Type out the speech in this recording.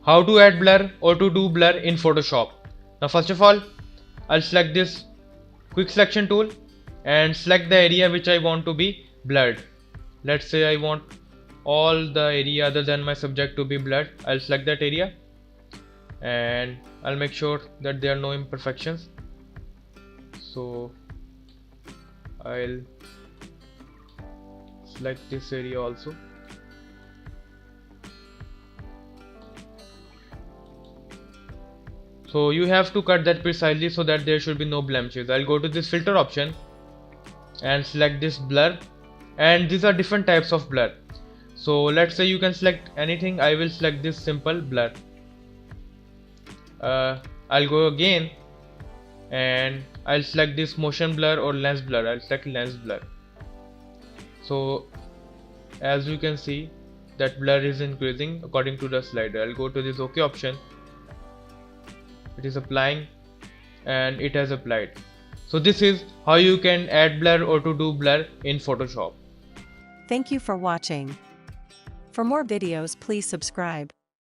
how to add blur or to do blur in Photoshop. Now first of all, I'll select this quick selection tool and select the area which I want to be blurred. Let's say I want all the area other than my subject to be blurred. I'll select that area and I'll make sure that there are no imperfections. So I'll select this area also. So you have to cut that precisely so that there should be no blemishes. I'll go to this filter option and select this blur, and these are different types of blur. So let's say you can select anything. I will select this simple blur. I'll go again and I'll select this motion blur or lens blur. I'll select lens blur. So as you can see that blur is increasing according to the slider. I'll go to this OK option. It is applying and it has applied. So this is how you can add blur or to do blur in Photoshop. Thank you for watching. For more videos, please subscribe.